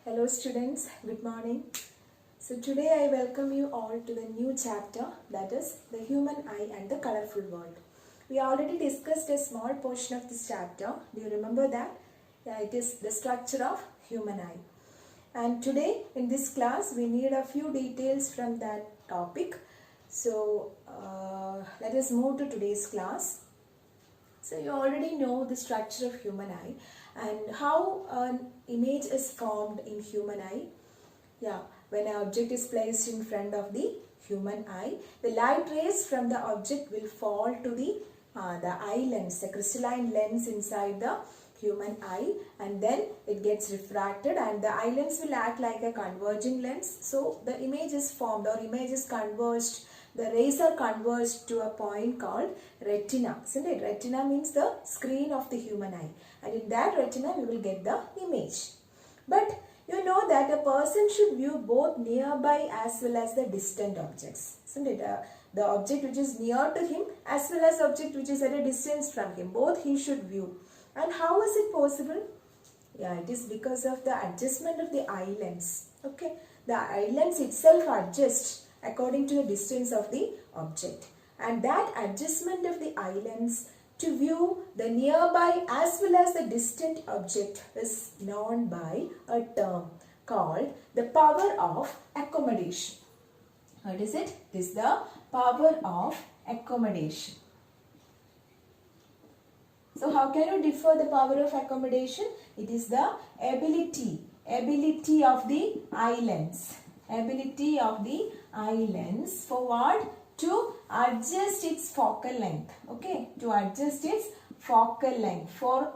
Hello students, good morning. So today I welcome you all to the new chapter, that is the human eye and the colorful world. We already discussed a small portion of this chapter. Do you remember that? Yeah, it is the structure of human eye. And today in this class we need a few details from that topic. So let us move to today's class. So you already know the structure of human eye and how an image is formed in human eye. Yeah, when an object is placed in front of the human eye, the light rays from the object will fall to the eye lens, the crystalline lens inside the human eye, and then it gets refracted and the eye lens will act like a converging lens. So the image is formed or image is converged. The rays are converged to a point called retina, isn't it? Retina means the screen of the human eye, and in that retina we will get the image. But you know that a person should view both nearby as well as the distant objects, isn't it? The object which is near to him as well as the object which is at a distance from him, both he should view. And how is it possible? Yeah, it is because of the adjustment of the eye lens. Okay, the eye lens itself adjusts according to the distance of the object, and that adjustment of the eye lens to view the nearby as well as the distant object is known by a term called the power of accommodation. What is it? It is the power of accommodation. So how can you differ the power of accommodation? It is the ability of the eye lens. Ability of the eye lens for what? To adjust its focal length. Okay, to adjust its focal length. For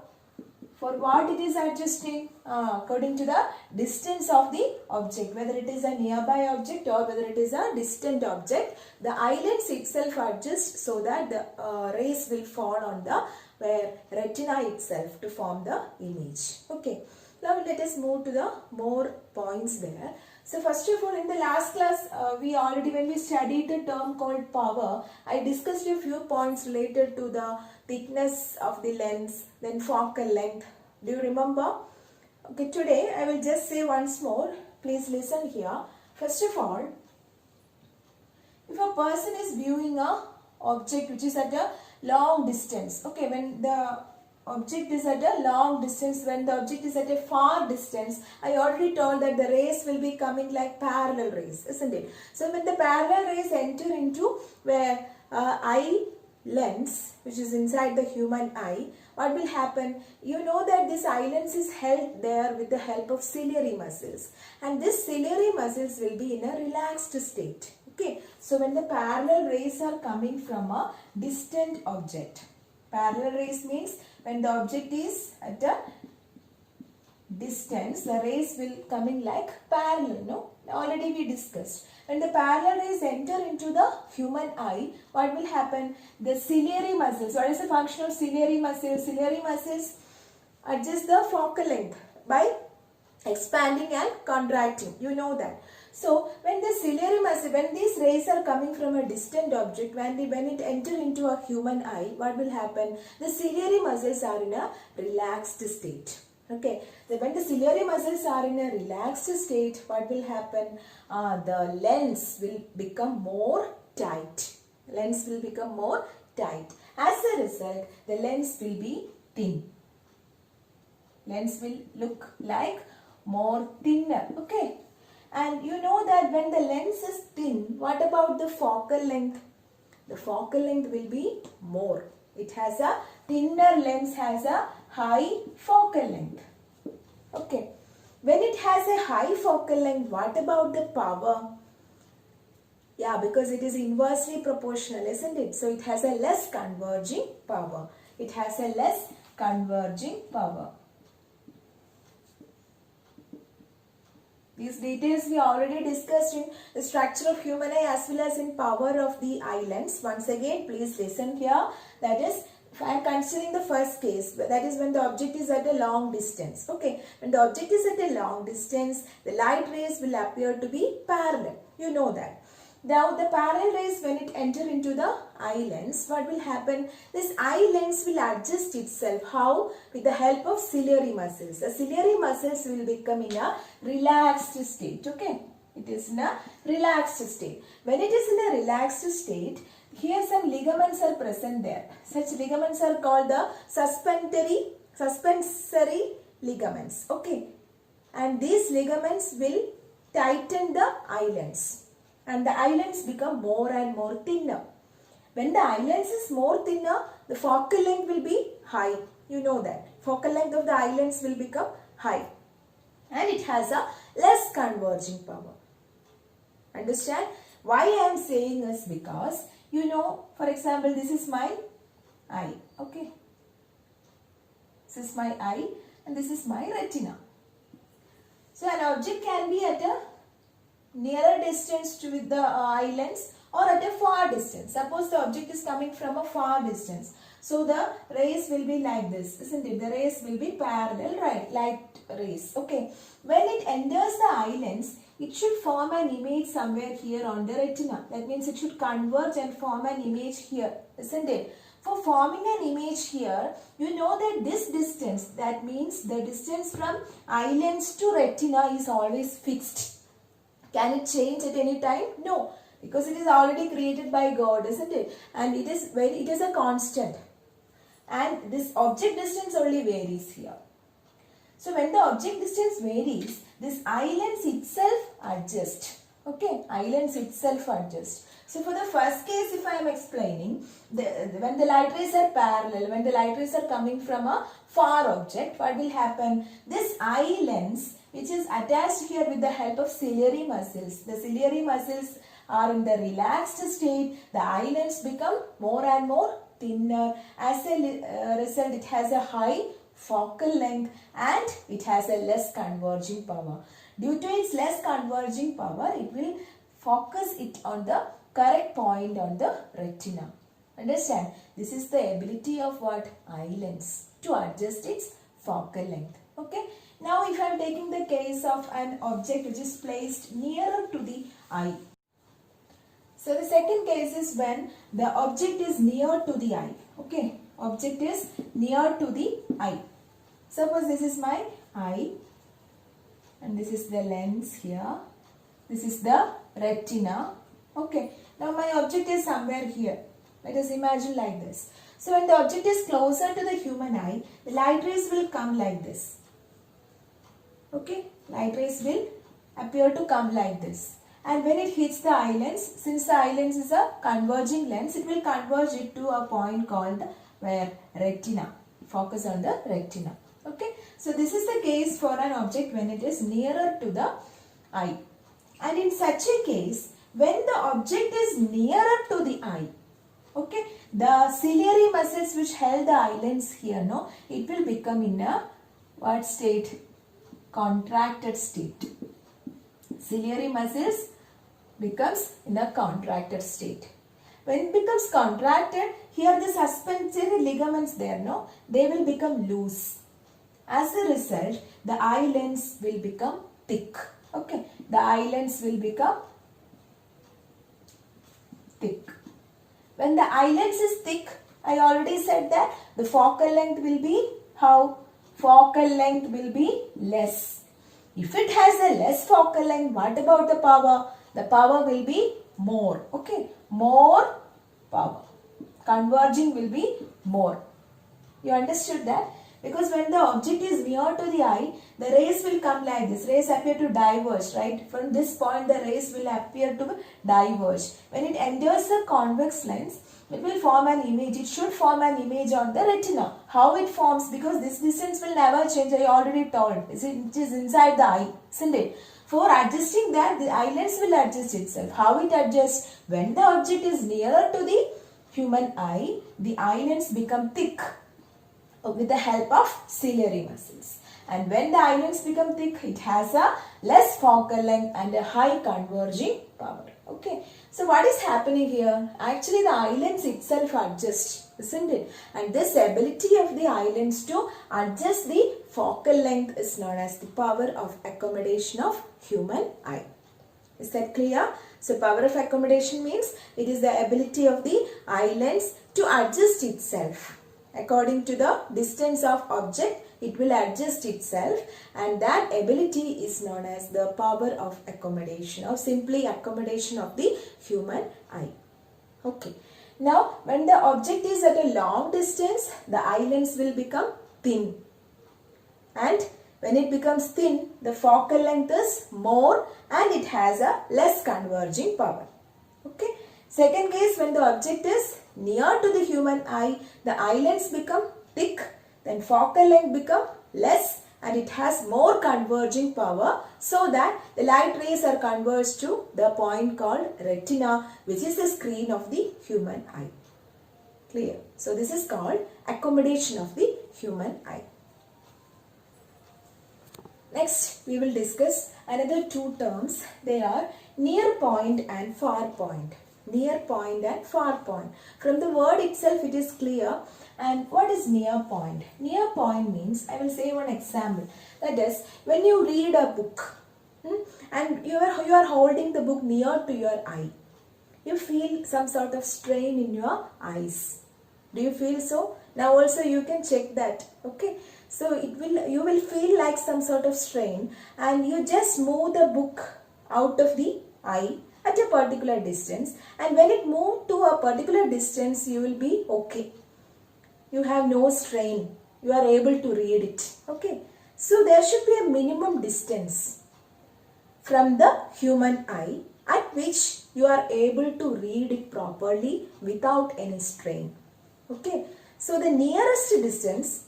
what it is adjusting? According to the distance of the object, whether it is a nearby object or whether it is a distant object, the eye lens itself adjusts so that the rays will fall on the retina itself to form the image. Okay, now let us move to the more points there. So first of all, in the last class, when we studied the term called power, I discussed a few points related to the thickness of the lens, then focal length. Do you remember? Okay, today I will just say once more. Please listen here. First of all, if a person is viewing a object which is at a long distance, okay, when the object is at a long distance, when the object is at a far distance, I already told that the rays will be coming like parallel rays, isn't it? So when the parallel rays enter into where eye lens, which is inside the human eye, what will happen? You know that this eye lens is held there with the help of ciliary muscles, and this ciliary muscles will be in a relaxed state. Okay, so when the parallel rays are coming from a distant object, parallel rays means when the object is at a distance, the rays will coming like parallel, no? Already we discussed. When the parallel rays enter into the human eye, what will happen? The ciliary muscles, what is the function of ciliary muscles? Ciliary muscles adjust the focal length by expanding and contracting. You know that. So when the ciliary muscle, when these rays are coming from a distant object, when it enter into a human eye, what will happen? The ciliary muscles are in a relaxed state. Okay, so when the ciliary muscles are in a relaxed state, what will happen? The lens will become more tight. Lens will become more tight. As a result, the lens will be thin. Lens will look like more thinner. Okay. And you know that when the lens is thin, what about the focal length? The focal length will be more. It has a thinner lens, has a high focal length. Okay. When it has a high focal length, what about the power? Yeah, because it is inversely proportional, isn't it? So it has a less converging power. It has a less converging power. These details we already discussed in the structure of human eye as well as in power of the eye lens. Once again, please listen here. That is, I am considering the first case. That is when the object is at a long distance. Okay, when the object is at a long distance, the light rays will appear to be parallel. You know that. Now the parallel rays, when it enter into the eye lens, what will happen? This eye lens will adjust itself. How? With the help of ciliary muscles. The ciliary muscles will become in a relaxed state. Okay. It is in a relaxed state. When it is in a relaxed state, here some ligaments are present there. Such ligaments are called the suspensory ligaments. Okay. And these ligaments will tighten the eye lens. And the eye lens become more and more thinner. When the eye lens is more thinner, the focal length will be high. You know that. Focal length of the eye lens will become high. And it has a less converging power. Understand? Why I am saying is because, you know, for example, this is my eye. Okay. This is my eye and this is my retina. So an object can be at a nearer distance to with the eye lens or at a far distance. Suppose the object is coming from a far distance. So the rays will be like this, isn't it? The rays will be parallel, right? Light rays. Okay. When it enters the eye lens, it should form an image somewhere here on the retina. That means it should converge and form an image here, isn't it? For forming an image here, you know that this distance, that means the distance from eye lens to retina is always fixed. Can it change at any time? No, because it is already created by God, isn't it? And it is a constant. And this object distance only varies here. So when the object distance varies, this eye lens itself adjusts. Okay, eye lens itself adjusts. So for the first case, if I am explaining, when the light rays are parallel, when the light rays are coming from a far object, what will happen? This eye lens, which is attached here with the help of ciliary muscles. The ciliary muscles are in the relaxed state. The eye lens become more and more thinner. As a result, it has a high focal length and it has a less converging power. Due to its less converging power, it will focus it on the correct point on the retina. Understand? This is the ability of what? Eye lens to adjust its focal length. Okay. Now if I am taking the case of an object which is placed nearer to the eye. So the second case is when the object is near to the eye. Okay. Object is near to the eye. Suppose this is my eye and this is the lens here. This is the retina. Okay. Now my object is somewhere here. Let us imagine like this. So when the object is closer to the human eye, the light rays will come like this. Okay. Light rays will appear to come like this. And when it hits the eye lens, since the eye lens is a converging lens, it will converge it to a point called where? Retina. Focus on the retina. Okay. So this is the case for an object when it is nearer to the eye. And in such a case, when the object is nearer to the eye, okay, the ciliary muscles which held the eye lens here, no, it will become in a what state? Contracted state. Ciliary muscles becomes in a contracted state. When it becomes contracted, here the suspensory ligaments there, no, they will become loose. As a result, the eye lens will become thick. Okay, the eye lens will become thick. When the eye lens is thick, I already said that the focal length will be how? Focal length will be less. If it has a less focal length, what about the power? The power will be more. Okay, more power. Converging will be more. You understood that? Because when the object is near to the eye, the rays will come like this. Rays appear to diverge, right? From this point, the rays will appear to diverge. When it enters a convex lens, it will form an image. It should form an image on the retina. How it forms? Because this distance will never change. I already told. It is inside the eye, isn't it? For adjusting that, the eye lens will adjust itself. How it adjusts? When the object is nearer to the human eye, the eye lens become thick with the help of ciliary muscles. And when the eye lens become thick, it has a less focal length and a high converging power. Okay. So what is happening here? Actually the eye lens itself adjusts, isn't it? And this ability of the eye lens to adjust the focal length is known as the power of accommodation of human eye. Is that clear? So power of accommodation means it is the ability of the eye lens to adjust itself. According to the distance of object, it will adjust itself, and that ability is known as the power of accommodation, or simply accommodation of the human eye. Okay. Now, when the object is at a long distance, the eye lens will become thin. And when it becomes thin, the focal length is more and it has a less converging power. Okay. Second case, when the object is near to the human eye, the eye lens become thick, then focal length become less and it has more converging power, so that the light rays are converged to the point called retina, which is the screen of the human eye. Clear? So this is called accommodation of the human eye. Next, we will discuss another two terms. They are near point and far point. Near point and far point. From the word itself, it is clear. And what is near point? Near point means, I will say one example. That is, when you read a book and you are holding the book near to your eye, you feel some sort of strain in your eyes. Do you feel so? Now also you can check that. Okay. So you will feel like some sort of strain, and you just move the book out of the eye at a particular distance, and when it moves to a particular distance, you will be okay. You have no strain. You are able to read it. Okay. So there should be a minimum distance from the human eye at which you are able to read it properly without any strain. Okay. So the nearest distance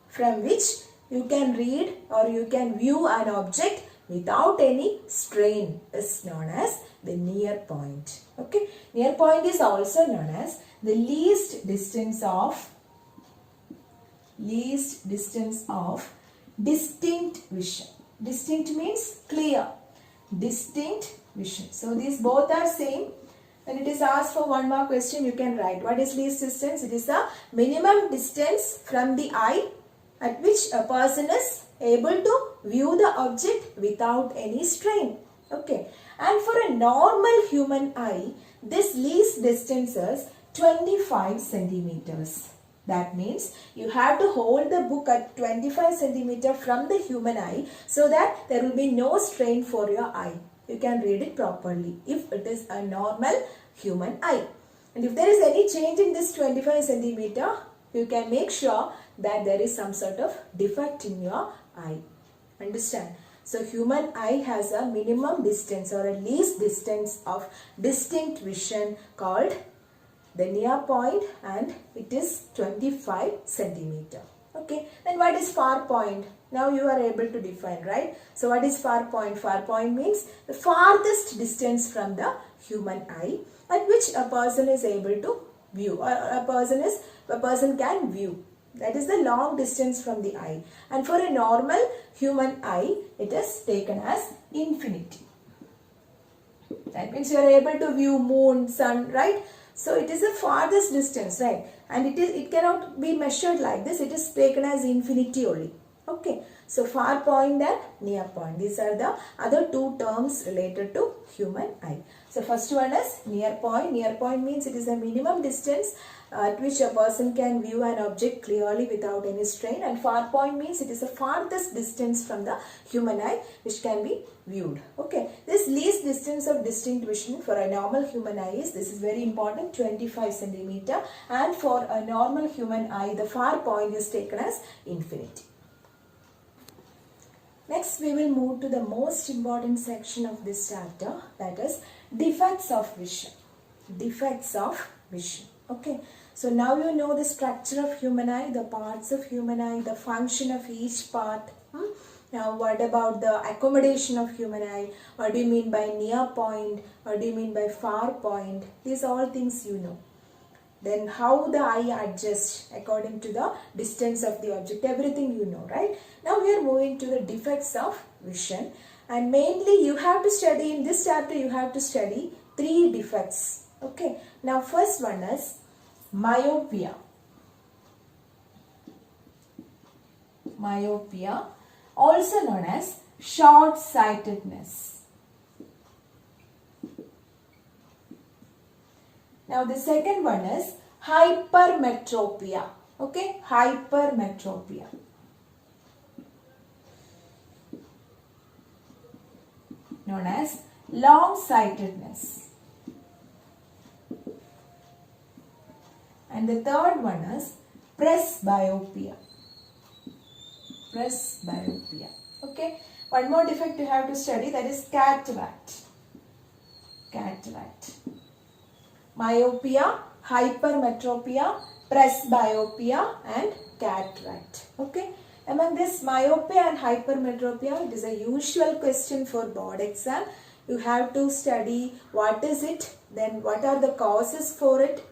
from which you can read or you can view an object without any strain is known as the near point. Okay. Near point is also known as the least distance of distinct vision. Distinct means clear. Distinct vision. So these both are same. When it is asked for one more question, you can write what is least distance. It is the minimum distance from the eye at which a person is able to view the object without any strain. Okay. And for a normal human eye, this least distance is 25 centimeters. That means you have to hold the book at 25 centimeters from the human eye, so that there will be no strain for your eye. You can read it properly if it is a normal human eye. And if there is any change in this 25 centimeter, you can make sure that there is some sort of defect in your eye. Understand? So human eye has a minimum distance or a least distance of distinct vision called the near point, and it is 25 centimeter. Okay. Then what is far point? Now you are able to define, right? So what is far point? Far point means the farthest distance from the human eye at which a person is able to view, or a person can view. That is the long distance from the eye. And for a normal human eye, it is taken as infinity. That means you are able to view moon, sun, right? So it is the farthest distance, right? And it cannot be measured like this. It is taken as infinity only. Okay. So far point and near point. These are the other two terms related to human eye. So first one is near point. Near point means it is a minimum distance at which a person can view an object clearly without any strain. And far point means it is the farthest distance from the human eye which can be viewed. Okay. This least distance of distinct vision for a normal human eye is, this is very important, 25 centimeter. And for a normal human eye, the far point is taken as infinity. Next, we will move to the most important section of this chapter, that is defects of vision. Defects of vision. Okay. So now you know the structure of human eye, the parts of human eye, the function of each part. Now what about the accommodation of human eye? What do you mean by near point? What do you mean by far point? These are all things you know. Then how the eye adjusts according to the distance of the object. Everything you know, right? Now we are moving to the defects of vision. And mainly you have to study, in this chapter you have to study 3 defects. Okay. Now first one is myopia. Myopia, also known as short-sightedness. Now the second one is hypermetropia. Okay, hypermetropia. Known as long-sightedness. And the third one is presbyopia. Presbyopia. Okay. One more defect you have to study, that is cataract. Cataract. Myopia, hypermetropia, presbyopia and cataract. Okay. Among this myopia and hypermetropia, it is a usual question for board exam. You have to study what is it, then what are the causes for it,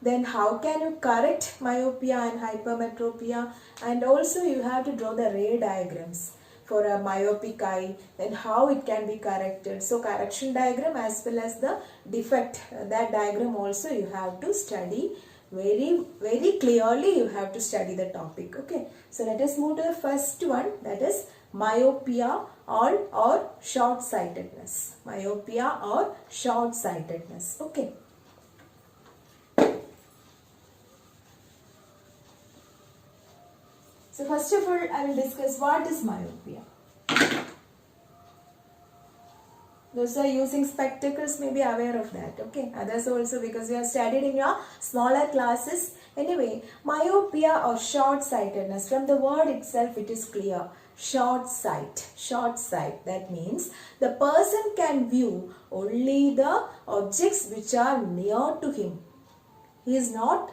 then how can you correct myopia and hypermetropia, and also you have to draw the ray diagrams for a myopic eye, then how it can be corrected. So correction diagram as well as the defect, that diagram also you have to study very clearly. You have to study the topic. Okay, so let us move to the first one, that is myopia or short-sightedness. Myopia or short-sightedness. Okay. So first of all, I will discuss what is myopia. Those who are using spectacles may be aware of that. Okay, others also, because you have studied in your smaller classes. Anyway, myopia or short-sightedness, from the word itself it is clear. Short sight. Short sight. That means the person can view only the objects which are near to him. He is not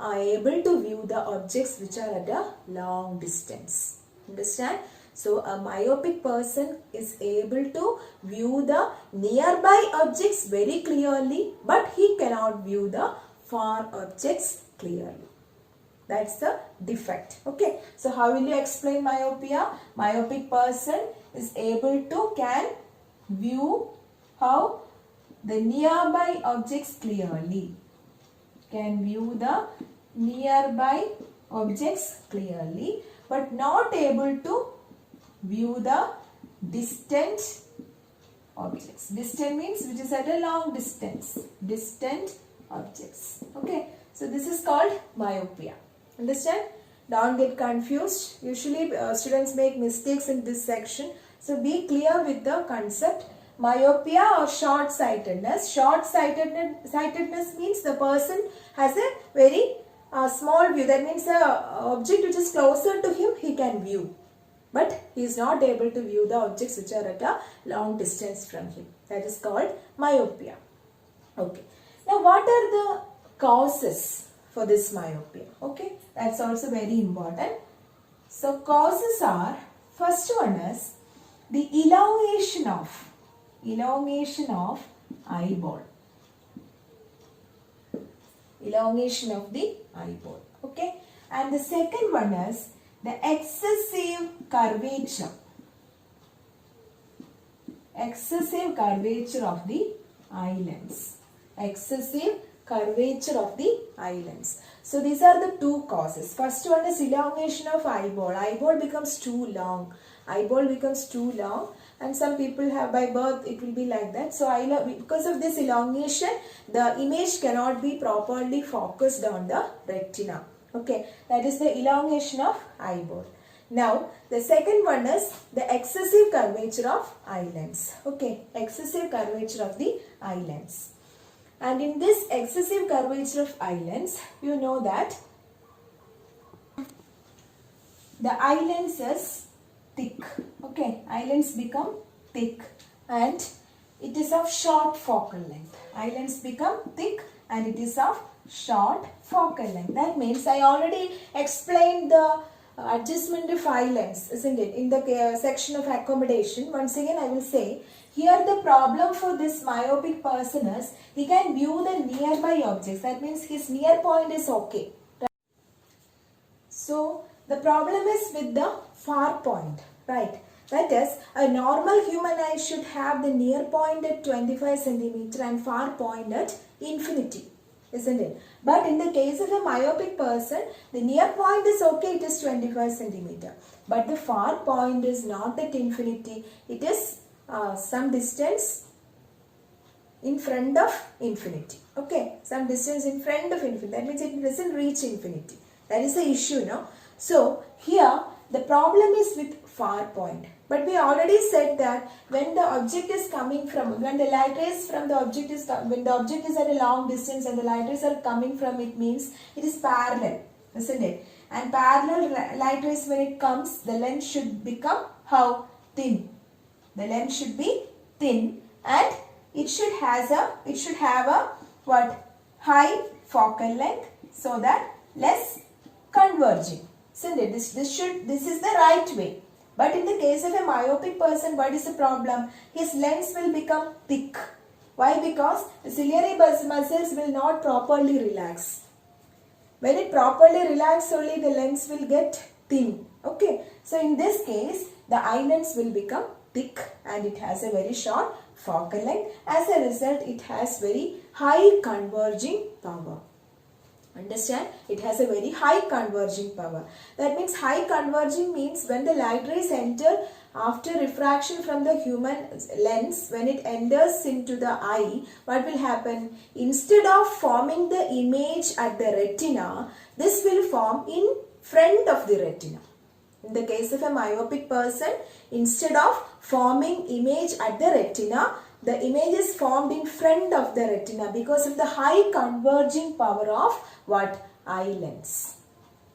able to view the objects which are at a long distance. Understand? So a myopic person is able to view the nearby objects very clearly, but he cannot view the far objects clearly. That's the defect. Okay. So how will you explain myopia? Myopic person is able to can view how the nearby objects clearly. Can view the nearby objects clearly, but not able to view the distant objects. Distant means which is at a long distance. Distant objects. Okay. So this is called myopia. Understand? Don't get confused. Usually students make mistakes in this section. So be clear with the concept. Myopia or short-sightedness. Short-sightedness means the person has a very small view. That means the object which is closer to him he can view. But he is not able to view the objects which are at a long distance from him. That is called myopia. Okay. Now what are the causes for this myopia? Okay. That's also very important. So causes are, first one is the elongation of eyeball. Elongation of the eyeball. Okay. And the second one is the excessive curvature. Excessive curvature of the eye lens. Excessive curvature of the eye lens. So these are the two causes. First one is elongation of eyeball. Eyeball becomes too long. Eyeball becomes too long, and some people have by birth it will be like that. So because of this elongation, the image cannot be properly focused on the retina. Okay, that is the elongation of eyeball. Now the second one is the excessive curvature of eye lens. Okay, excessive curvature of the eye lens. And in this excessive curvature of eye lens, you know that the eye lens is thick. Okay, eye lens become thick and it is of short focal length. Eye lens become thick and it is of short focal length. That means I already explained the adjustment of eye lens, isn't it, in the section of accommodation. Once again I will say, here the problem for this myopic person is he can view the nearby objects. That means his near point is okay. Right? So the problem is with the far point, right? That is, a normal human eye should have the near point at 25 centimeter and far point at infinity, isn't it? But in the case of a myopic person, the near point is okay, it is 25 centimeter. But the far point is not at infinity, it is some distance in front of infinity. Okay, some distance in front of infinity. That means it doesn't reach infinity. That is the issue, no? So here the problem is with far point. But we already said that when the object is coming from, when the light rays from the object is, when the object is at a long distance and the light rays are coming from it, means it is parallel, isn't it? And parallel light rays, when it comes, the length should become how? Thin. The length should be thin, and it should have a what? High focal length, so that less converging. Isn't it? This is the right way. But in the case of a myopic person, what is the problem? His lens will become thick. Why? Because the ciliary muscles will not properly relax. When it properly relaxes, only the lens will get thin. Okay. So in this case, the eye lens will become thick and it has a very short focal length. As a result, it has very high converging power. Understand? It has a very high converging power. That means high converging means when the light rays enter after refraction from the human lens, when it enters into the eye, what will happen? Instead of forming the image at the retina, this will form in front of the retina. In the case of a myopic person, instead of forming image at the retina, the image is formed in front of the retina because of the high converging power of what? Eye lens.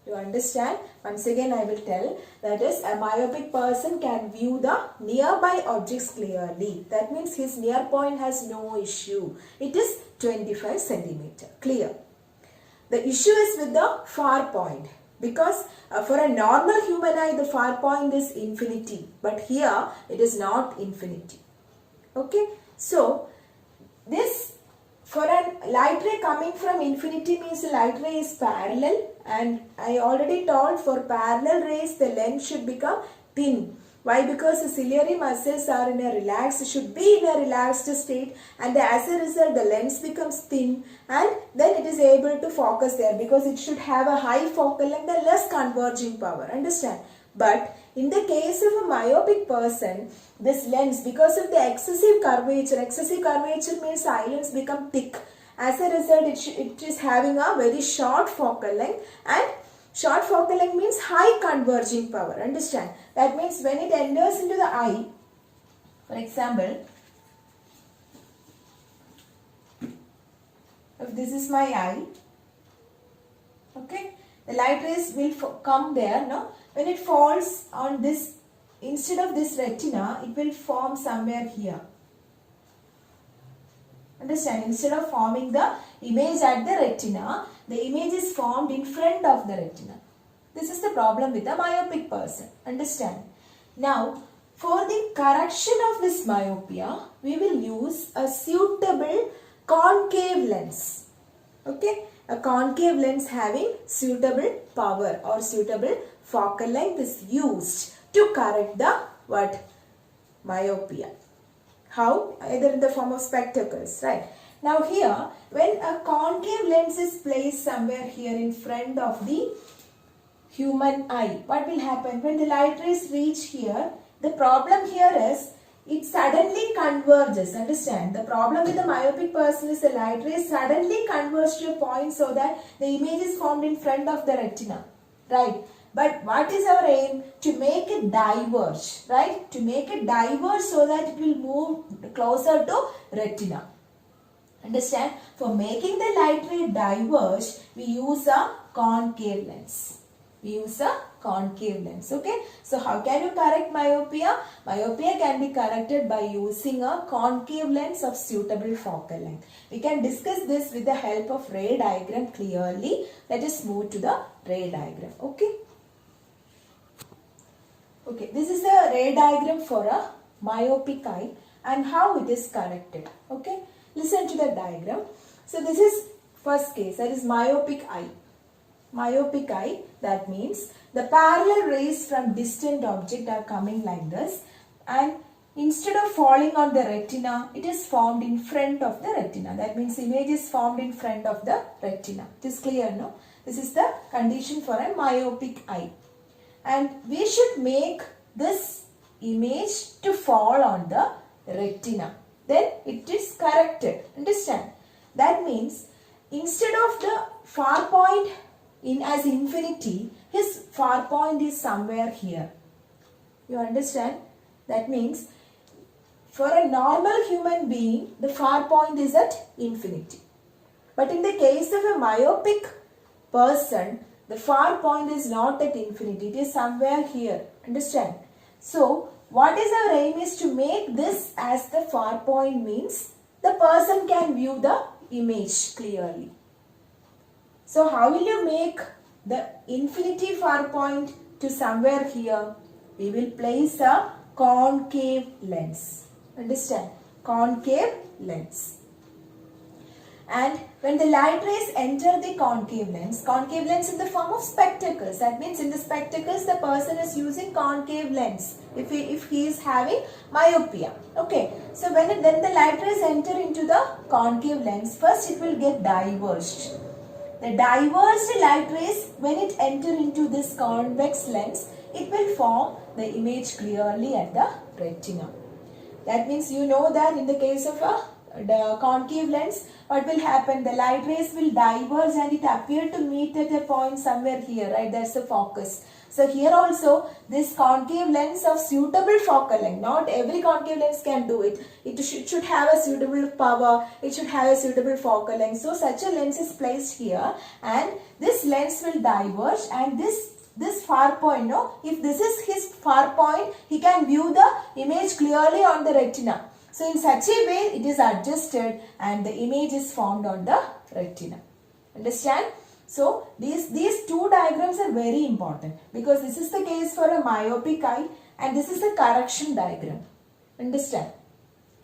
You understand? Once again I will tell, that is, a myopic person can view the nearby objects clearly. That means his near point has no issue. It is 25 centimeter. Clear? The issue is with the far point. Because for a normal human eye, the far point is infinity. But here, it is not infinity. Okay. So, this, for a light ray coming from infinity means the light ray is parallel. And I already told, for parallel rays, the length should become thin. Why? Because the ciliary muscles are in a relaxed, should be in a relaxed state, and as a result the lens becomes thin, and then it is able to focus there because it should have a high focal length and less converging power. Understand? But in the case of a myopic person, this lens, because of the excessive curvature means the eye lens become thick. As a result, it is having a very short focal length, and short focal length means high converging power. Understand? That means when it enters into the eye, for example, if this is my eye, okay, the light rays will come there, no? When it falls on this, instead of this retina, it will form somewhere here. Understand? Instead of forming the image at the retina, the image is formed in front of the retina. This is the problem with a myopic person. Understand? Now, for the correction of this myopia, we will use a suitable concave lens. Okay? A concave lens having suitable power or suitable focal length is used to correct the what? Myopia. How? Either in the form of spectacles, right? Now here, when a concave lens is placed somewhere here in front of the human eye, what will happen? When the light rays reach here, the problem here is it suddenly converges. Understand? The problem with the myopic person is the light rays suddenly converge to a point so that the image is formed in front of the retina, right? But what is our aim? To make it diverge, right? To make it diverge so that it will move closer to retina. Understand? For making the light ray diverge, we use a concave lens. We use a concave lens. Okay? So, how can you correct myopia? Myopia can be corrected by using a concave lens of suitable focal length. We can discuss this with the help of ray diagram clearly. Let us move to the ray diagram. Okay? Okay, this is a ray diagram for a myopic eye and how it is corrected. Okay, listen to the diagram. So this is first case, that is myopic eye. Myopic eye, that means the parallel rays from distant object are coming like this, and instead of falling on the retina, it is formed in front of the retina. That means image is formed in front of the retina. It is clear, no? This is the condition for a myopic eye. And we should make this image to fall on the retina. Then it is corrected. Understand? That means instead of the far point in as infinity, his far point is somewhere here. You understand? That means for a normal human being, the far point is at infinity. But in the case of a myopic person, the far point is not at infinity. It is somewhere here. Understand? So, what is our aim is to make this as the far point means the person can view the image clearly. So, how will you make the infinity far point to somewhere here? We will place a concave lens. Understand? Concave lens. And when the light rays enter the concave lens in the form of spectacles. That means in the spectacles the person is using concave lens if he is having myopia. Okay. So then the light rays enter into the concave lens, first it will get diverged. The diverged light rays, when it enter into this convex lens, it will form the image clearly at the retina. That means you know that in the case of the concave lens, what will happen? The light rays will diverge and it appear to meet at a point somewhere here, right? That's the focus. So here also this concave lens of suitable focal length, not every concave lens can do it. It should have a suitable power, it should have a suitable focal length. So such a lens is placed here and this lens will diverge and this far point, no? If this is his far point, he can view the image clearly on the retina. So in such a way it is adjusted and the image is formed on the retina. Understand? So these two diagrams are very important because this is the case for a myopic eye and this is the correction diagram. Understand?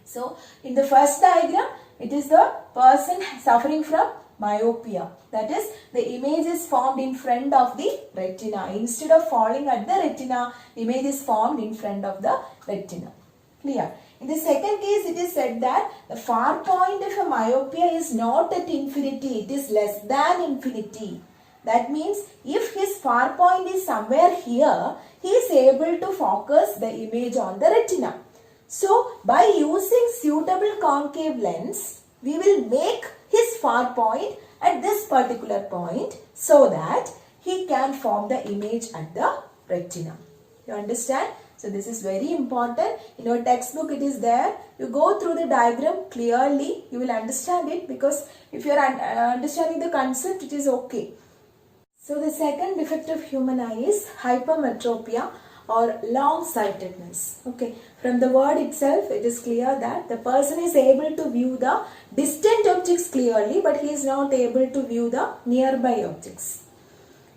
So in the first diagram it is the person suffering from myopia. That is, the image is formed in front of the retina. Instead of falling at the retina, image is formed in front of the retina. Clear? In the second case, it is said that the far point of a myopia is not at infinity, it is less than infinity. That means if his far point is somewhere here, he is able to focus the image on the retina. So, by using suitable concave lens, we will make his far point at this particular point so that he can form the image at the retina. You understand? So this is very important. In your textbook it is there. You go through the diagram clearly. You will understand it because if you are understanding the concept, it is okay. So the second defect of human eye is hypermetropia or long-sightedness. Okay. From the word itself, it is clear that the person is able to view the distant objects clearly, but he is not able to view the nearby objects.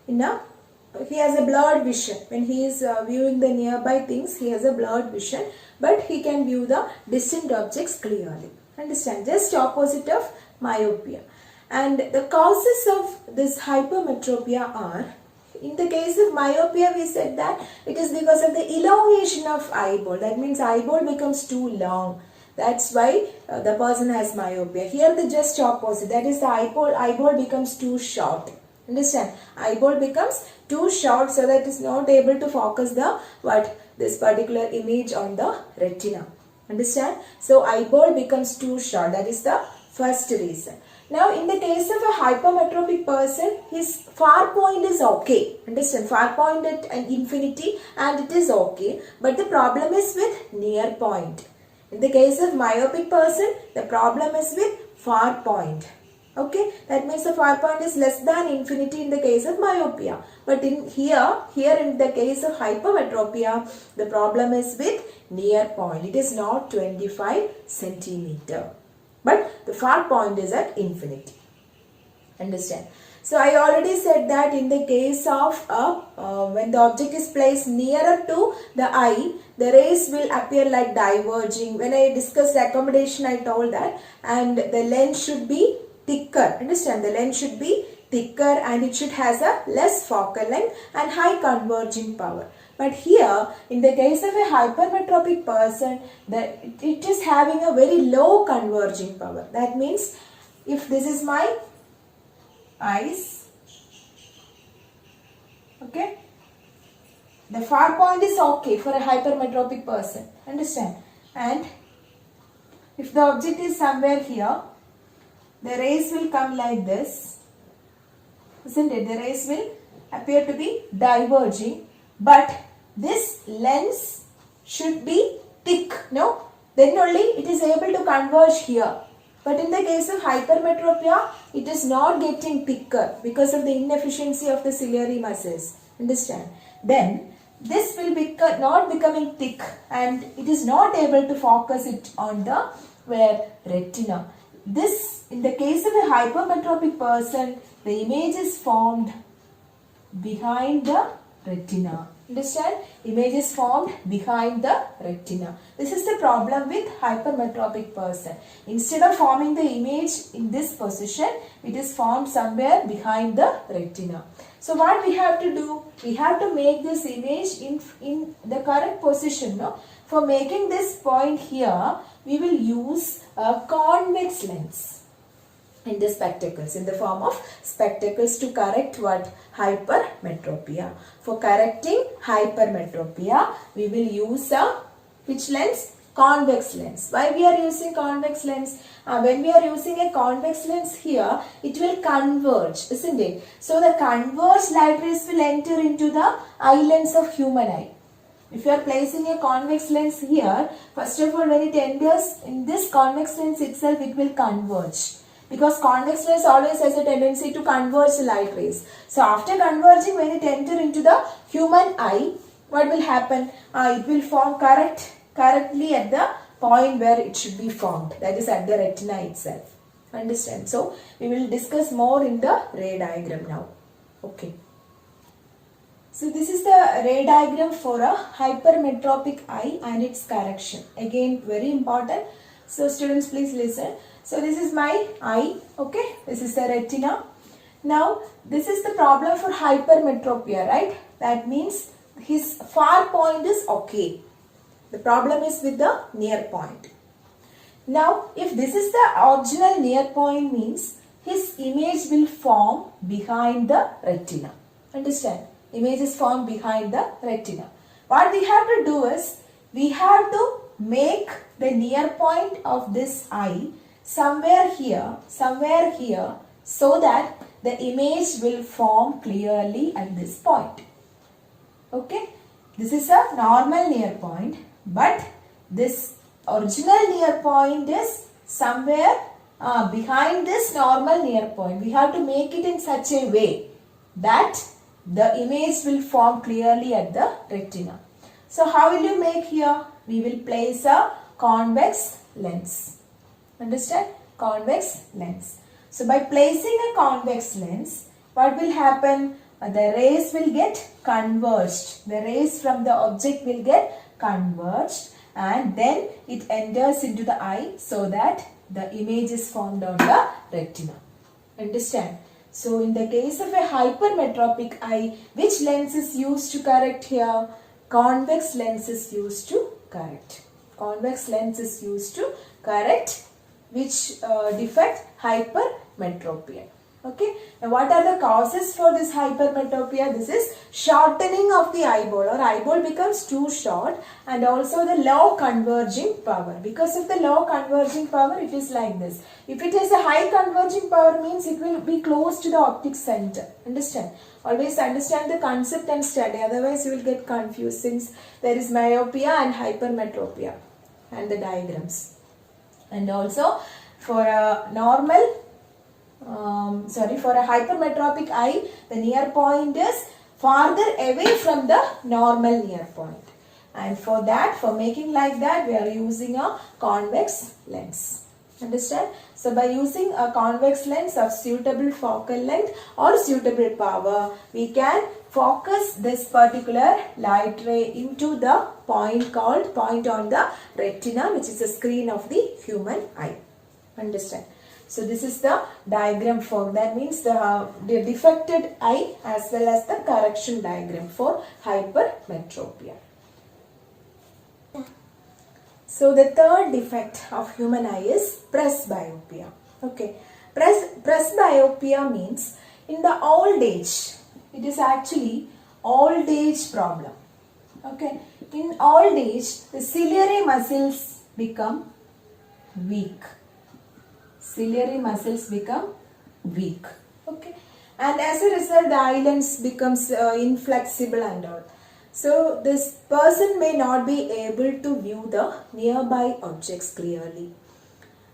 He has a blurred vision. When he is viewing the nearby things, he has a blurred vision, but he can view the distant objects clearly. Understand? Just opposite of myopia. And the causes of this hypermetropia are, in the case of myopia, we said that it is because of the elongation of eyeball. That means eyeball becomes too long. That's why the person has myopia. Here the just opposite. That is the eyeball becomes too short. Understand? Eyeball becomes too short so that it is not able to focus this particular image on the retina. Understand? So eyeball becomes too short. That is the first reason. Now in the case of a hypermetropic person, his far point is okay. Understand? Far point at an infinity and it is okay. But the problem is with near point. In the case of myopic person, the problem is with far point. Okay, that means the far point is less than infinity in the case of myopia. But here in the case of hypermetropia, the problem is with near point. It is not 25 centimeter. But the far point is at infinity. Understand? So I already said that in the case of when the object is placed nearer to the eye, the rays will appear like diverging. When I discussed accommodation, I told that, and the lens should be thicker. Understand? The lens should be thicker and it should has a less focal length and high converging power. But here, in the case of a hypermetropic person, it is having a very low converging power. That means, if this is my eyes, okay, the far point is okay for a hypermetropic person. Understand? And if the object is somewhere here, the rays will come like this, isn't it? The rays will appear to be diverging, but this lens should be thick, no? Then only it is able to converge here. But in the case of hypermetropia, it is not getting thicker because of the inefficiency of the ciliary muscles. Understand? Then this will not becoming thick, and it is not able to focus it on the retina. This, in the case of a hypermetropic person, the image is formed behind the retina. Understand? Image is formed behind the retina. This is the problem with hypermetropic person. Instead of forming the image in this position, it is formed somewhere behind the retina. So what we have to do? We have to make this image in the correct position. No? For making this point here, we will use a convex lens in the spectacles, in the form of spectacles, to correct what? Hypermetropia. For correcting hypermetropia, we will use a which lens? Convex lens. Why we are using convex lens? When we are using a convex lens here, it will converge, isn't it? So the converged light rays will enter into the eye lens of human eye. If you are placing a convex lens here, first of all, when it enters in this convex lens itself, it will converge. Because convex lens always has a tendency to converge the light rays. So after converging, when it enters into the human eye, what will happen? It will form correctly at the point where it should be formed. That is at the retina itself. Understand? So we will discuss more in the ray diagram now. Okay. So this is the ray diagram for a hypermetropic eye and its correction. Again, very important. So students, please listen. So this is my eye, okay? This is the retina. Now, this is the problem for hypermetropia, right? That means his far point is okay. The problem is with the near point. Now, if this is the original near point, means his image will form behind the retina. Understand? Image is formed behind the retina. What we have to do is, we have to make the near point of this eye somewhere here, so that the image will form clearly at this point. Okay? This is a normal near point, but this original near point is somewhere behind this normal near point. We have to make it in such a way that the image will form clearly at the retina. So how will you make here? We will place a convex lens. Understand? Convex lens. So by placing a convex lens, what will happen? The rays will get converged. The rays from the object will get converged, and then it enters into the eye so that the image is formed on the retina. Understand? So in the case of a hypermetropic eye, which lens is used to correct here? Convex lens is used to correct. Convex lens is used to correct which defect? Hypermetropia. Okay. Now what are the causes for this hypermetropia? This is shortening of the eyeball, or eyeball becomes too short, and also the low converging power. Because of the low converging power, it is like this. If it has a high converging power, means it will be close to the optic center. Understand? Always understand the concept and study. Otherwise, you will get confused, since there is myopia and hypermetropia and the diagrams. And also for a for a hypermetropic eye, the near point is farther away from the normal near point. And for that, for making like that, we are using a convex lens. Understand? So by using a convex lens of suitable focal length or suitable power, we can focus this particular light ray into the point called point on the retina, which is the screen of the human eye. Understand? So this is the diagram for, that means the defected eye as well as the correction diagram for hypermetropia. So the third defect of human eye is presbyopia. Okay, presbyopia means in the old age, it is actually old age problem. Okay, in old age, the ciliary muscles become weak. Ciliary muscles become weak. Okay, and as a result the eye lens becomes inflexible and all. So this person may not be able to view the nearby objects clearly.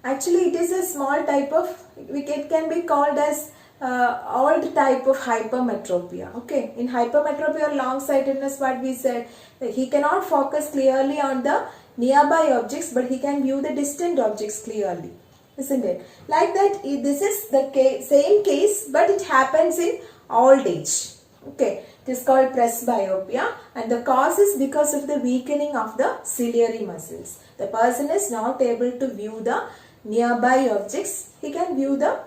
Actually, it is a small type of, it can be called as old type of hypermetropia. Okay, in hypermetropia or long sightedness, what we said, he cannot focus clearly on the nearby objects, but he can view the distant objects clearly, isn't it? Like that, this is the same case, but it happens in old age. Okay, it is called presbyopia, and the cause is because of the weakening of the ciliary muscles. The person is not able to view the nearby objects. He can view the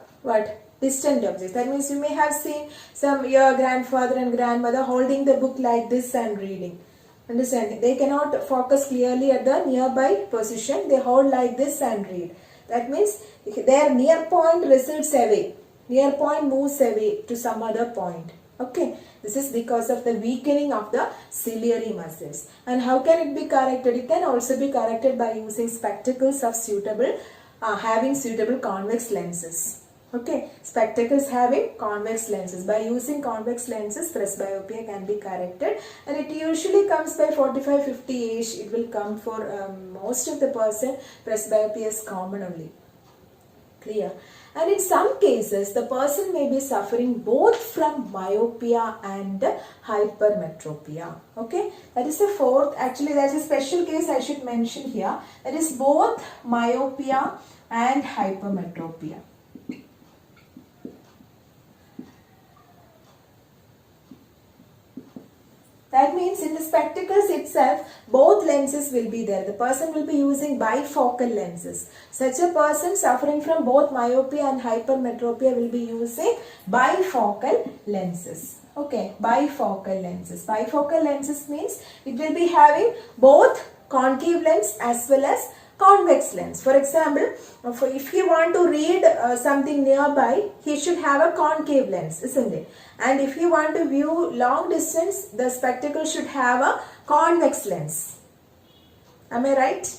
distant objects. That means you may have seen your grandfather and grandmother holding the book like this and reading. Understand? They cannot focus clearly at the nearby position. They hold like this and read. That means their near point resides away. Near point moves away to some other point. Okay, this is because of the weakening of the ciliary muscles. And how can it be corrected? It can also be corrected by using spectacles of having suitable convex lenses. Okay, spectacles having convex lenses. By using convex lenses, presbyopia can be corrected, and it usually comes by 45-50 age. It will come for most of the person. Presbyopia is common only. Clear? And in some cases, the person may be suffering both from myopia and hypermetropia. Okay, that is the fourth. Actually, that is a special case I should mention here. That is both myopia and hypermetropia. That means in the spectacles itself, both lenses will be there. The person will be using bifocal lenses. Such a person suffering from both myopia and hypermetropia will be using bifocal lenses. Okay, bifocal lenses. Bifocal lenses means it will be having both concave lens as well as convex lens. For example, if you want to read something nearby, he should have a concave lens, isn't it? And if you want to view long distance, the spectacle should have a convex lens. Am I right?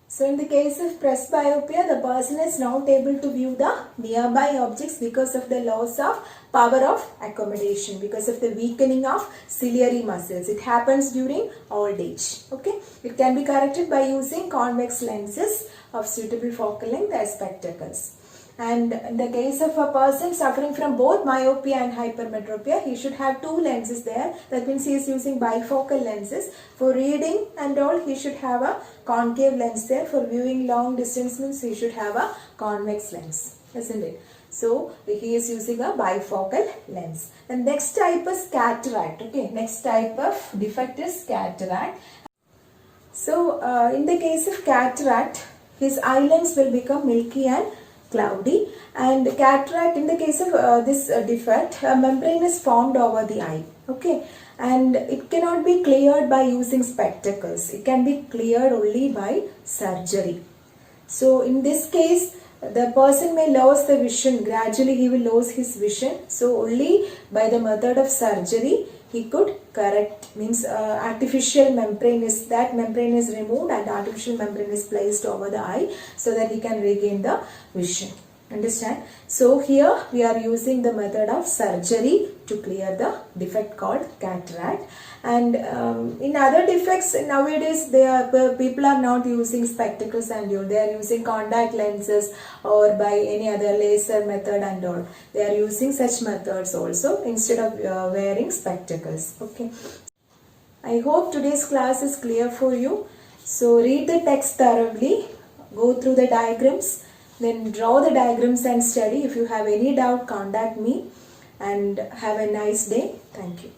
So in the case of presbyopia, the person is not able to view the nearby objects because of the loss of power of accommodation, because of the weakening of ciliary muscles. It happens during old age. Okay, it can be corrected by using convex lenses of suitable focal length as spectacles. And in the case of a person suffering from both myopia and hypermetropia, he should have two lenses there. That means he is using bifocal lenses. For reading and all, he should have a concave lens there. For viewing long distance means he should have a convex lens, isn't it? So he is using a bifocal lens. The next type is cataract. Okay, next type of defect is cataract. So in the case of cataract, his eye lens will become milky and cloudy, and cataract, in the case of this defect, a membrane is formed over the eye. Okay, and it cannot be cleared by using spectacles. It can be cleared only by surgery. So in this case, the person may lose the vision. Gradually he will lose his vision. So only by the method of surgery he could correct, means artificial membrane is removed and artificial membrane is placed over the eye so that he can regain the vision. Understand? So here we are using the method of surgery to clear the defect called cataract. And in other defects nowadays, people are not using spectacles and all. They are using contact lenses or by any other laser method and all. They are using such methods also instead of wearing spectacles. Okay. I hope today's class is clear for you. So read the text thoroughly, go through the diagrams, then draw the diagrams and study. If you have any doubt, contact me, and have a nice day. Thank you.